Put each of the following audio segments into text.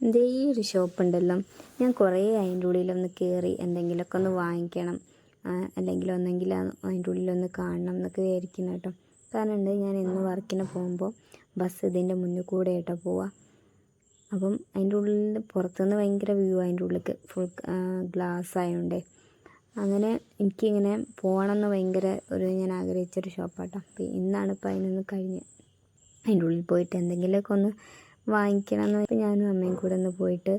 ഇതേ ഒരു ഷോപ്പുണ്ടല്ലോ, ഞാൻ കുറേ അതിൻ്റെ ഉള്ളിലൊന്ന് കയറി എന്തെങ്കിലുമൊക്കെ ഒന്ന് വാങ്ങിക്കണം, അല്ലെങ്കിൽ ഒന്നെങ്കിൽ അതിൻ്റെ ഉള്ളിലൊന്ന് കാണണം എന്നൊക്കെ വിചാരിക്കുന്നു കേട്ടോ. കാരണം ഞാൻ ഇന്ന് വർക്കിന് പോകുമ്പോൾ ബസ് ഇതിൻ്റെ മുന്നിൽ കൂടെ ആയിട്ടോ പോവുക. അപ്പം അതിൻ്റെ ഉള്ളിൽ പുറത്തുനിന്ന് ഭയങ്കര വ്യൂ, അതിൻ്റെ ഉള്ളിലേക്ക് ഫുൾ ഗ്ലാസ് ആയതുകൊണ്ടേ അങ്ങനെ എനിക്കിങ്ങനെ പോകണമെന്ന് ഭയങ്കര ഞാൻ ആഗ്രഹിച്ചൊരു ഷോപ്പാട്ടോ. അപ്പോൾ ഇന്നാണ് ഇപ്പോൾ അതിനൊന്ന് കഴിഞ്ഞ് അതിൻ്റെ ഉള്ളിൽ പോയിട്ട് എന്തെങ്കിലുമൊക്കെ ഒന്ന് വാങ്ങിക്കണമെന്ന്. ഇപ്പോൾ ഞാനും അമ്മയും കൂടെ ഒന്ന് പോയിട്ട്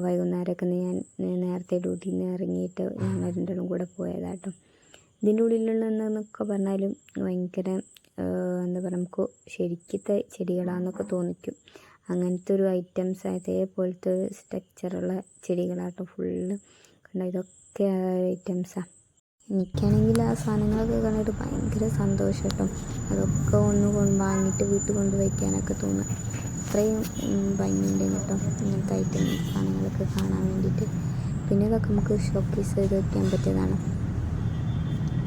വൈകുന്നേരമൊക്കെ ഞാൻ നേരത്തെ ഡ്യൂട്ടിയിൽ നിന്ന് ഇറങ്ങിയിട്ട് ഞങ്ങൾ രണ്ടും കൂടെ പോയതാട്ടോ. ഇതിൻ്റെ ഉള്ളിലുള്ളതെന്നൊക്കെ പറഞ്ഞാലും ഭയങ്കര എന്താ പറയുക, നമുക്ക് ശരിക്കത്തെ ചെടികളാണെന്നൊക്കെ തോന്നിക്കും. അങ്ങനത്തെ ഒരു ഐറ്റംസ്, അതേപോലത്തെ ഒരു സ്ട്രക്ചറുള്ള ചെടികളാട്ടോ ഫുള്ള്. കണ്ടോ, ഇതൊക്കെ ഐറ്റംസാണ്. എനിക്കാണെങ്കിൽ ആ സാധനങ്ങളൊക്കെ കണ്ടിട്ട് ഭയങ്കര സന്തോഷം കേട്ടോ. അതൊക്കെ ഒന്ന് വാങ്ങിയിട്ട് വീട്ടിൽ കൊണ്ട് വയ്ക്കാനൊക്കെ തോന്നുക. അത്രയും ഭംഗിയുണ്ടെന്ന് കേട്ടോ ഇങ്ങനത്തെ സാധനങ്ങളൊക്കെ കാണാൻ വേണ്ടിയിട്ട്. പിന്നെ ഇതൊക്കെ നമുക്ക് ഷോക്കേസ് ചെയ്ത് വയ്ക്കാൻ പറ്റിയതാണ്.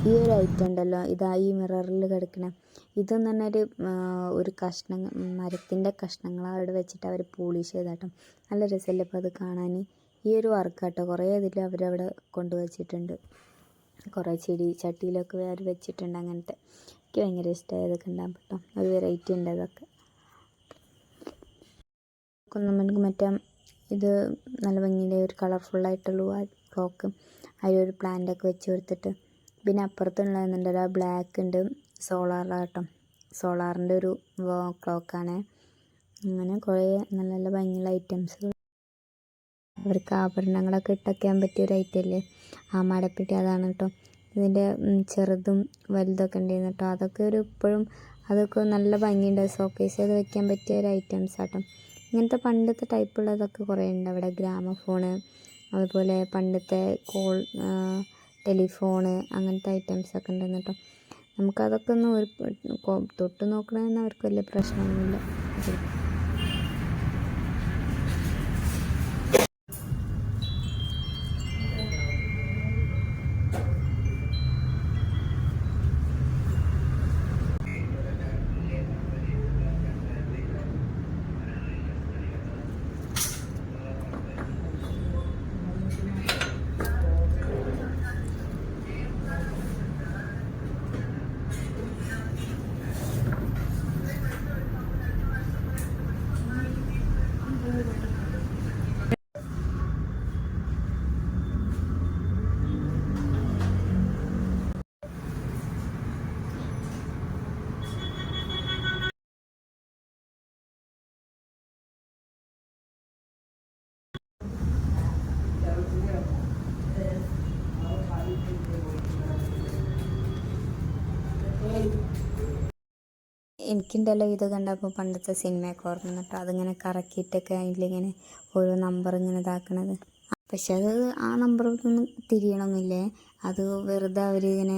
ഈ ഒരു ഐറ്റം ഉണ്ടല്ലോ, ഈ മിററിൽ കിടക്കണ ഇതെന്ന് പറഞ്ഞാൽ ഒരു മരത്തിൻ്റെ കഷ്ണങ്ങളാണ് അവിടെ വെച്ചിട്ട് അവർ പോളിഷ് ചെയ്താട്ടോ. നല്ല രസമല്ലേ അപ്പോൾ അത് കാണാൻ. ഈ ഒരു വർക്കാട്ടോ കുറേ ഇതിൽ അവരവിടെ കൊണ്ടുവച്ചിട്ടുണ്ട്. കുറേ ചട്ടിയിലൊക്കെ അവർ വെച്ചിട്ടുണ്ട്. അങ്ങനത്തെ എനിക്ക് ഭയങ്കര ഇഷ്ടമായതൊക്കെ ഉണ്ടാകും കേട്ടോ. ഒരു വെറൈറ്റി ഉണ്ട് അതൊക്കെ. നമുക്ക് മറ്റേ ഇത് നല്ല ഭംഗിയുടെ ഒരു കളർഫുള്ളായിട്ടുള്ള ആ ക്ലോക്ക്, അതിലൊരു പ്ലാന്റൊക്കെ വെച്ച് കൊടുത്തിട്ട്. പിന്നെ അപ്പുറത്തുള്ളതെന്നുണ്ടല്ലോ ബ്ലാക്ക് ഉണ്ട്, സോളാറാട്ടോ, സോളാറിൻ്റെ ഒരു ക്ലോക്കാണ്. അങ്ങനെ കുറേ നല്ല നല്ല ഭംഗിയുള്ള ഐറ്റംസ്. അവർക്ക് ആഭരണങ്ങളൊക്കെ ഇട്ടൊക്കെയാൻ പറ്റിയൊരു ഐറ്റമല്ലേ ആ മടപ്പെട്ടി. അതാണ് കേട്ടോ. ഇതിൻ്റെ ചെറുതും വലുതൊക്കെ ഉണ്ടായിരുന്നു കേട്ടോ. അതൊക്കെ ഇപ്പോഴും അതൊക്കെ നല്ല ഭംഗിയുണ്ട്. ഷോക്കേസ് ചെയ്ത് വെക്കാൻ പറ്റിയ ഒരു ഐറ്റംസ് ആട്ടോ. ഇങ്ങനത്തെ പണ്ടത്തെ ടൈപ്പുള്ളതൊക്കെ കുറേ ഉണ്ട് അവിടെ. ഗ്രാമഫോണ്, അതുപോലെ പണ്ടത്തെ ടെലിഫോണ്, അങ്ങനത്തെ ഐറ്റംസൊക്കെ ഉണ്ടെന്ന് കേട്ടോ. നമുക്കതൊക്കെ ഒന്ന് തൊട്ട് നോക്കണമെന്ന് അവർക്ക് വലിയ പ്രശ്നമൊന്നുമില്ല. എനിക്കുണ്ടല്ലോ ഇത് കണ്ടപ്പോൾ പണ്ടത്തെ സിനിമയൊക്കെ ഓർമ്മ കേട്ടോ. അതിങ്ങനെ കറക്കിയിട്ടൊക്കെ അതിലിങ്ങനെ ഓരോ നമ്പർ ഇങ്ങനെ ഇതാക്കണത്. പക്ഷെ അത് ആ നമ്പറൊന്നും തിരിയണമെന്നില്ലേ, അത് വെറുതെ അവരിങ്ങനെ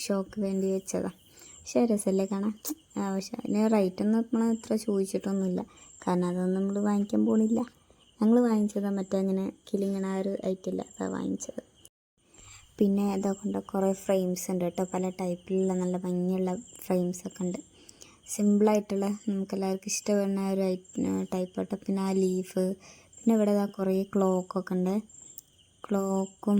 ഷോക്ക് വേണ്ടി വെച്ചതാണ്. പക്ഷേ രസമല്ലേ കാണാൻ. പക്ഷെ അതിന് റേറ്റൊന്നും നമ്മൾ ഇത്ര ചോദിച്ചിട്ടൊന്നുമില്ല, കാരണം അതൊന്നും നമ്മൾ വാങ്ങിക്കാൻ പോണില്ല. ഞങ്ങൾ വാങ്ങിച്ചത് മറ്റേ അങ്ങനെ കിളിങ്ങണ ഒരു ഐറ്റമില്ല, അതാണ് വാങ്ങിച്ചത്. പിന്നെ ഇതൊക്കെ ഉണ്ട്, കുറേ ഫ്രെയിംസ് ഉണ്ട് കേട്ടോ. പല ടൈപ്പിലുള്ള നല്ല ഭംഗിയുള്ള ഫ്രെയിംസൊക്കെ ഉണ്ട്. സിമ്പിളായിട്ടുള്ള നമുക്കെല്ലാവർക്കും ഇഷ്ടപ്പെടുന്ന ഒരു ടൈപ്പ് കേട്ടോ. പിന്നെ ആ ലീഫ്, പിന്നെ ഇവിടെ കുറേ ക്ലോക്കൊക്കെ ഉണ്ട്. ക്ലോക്കും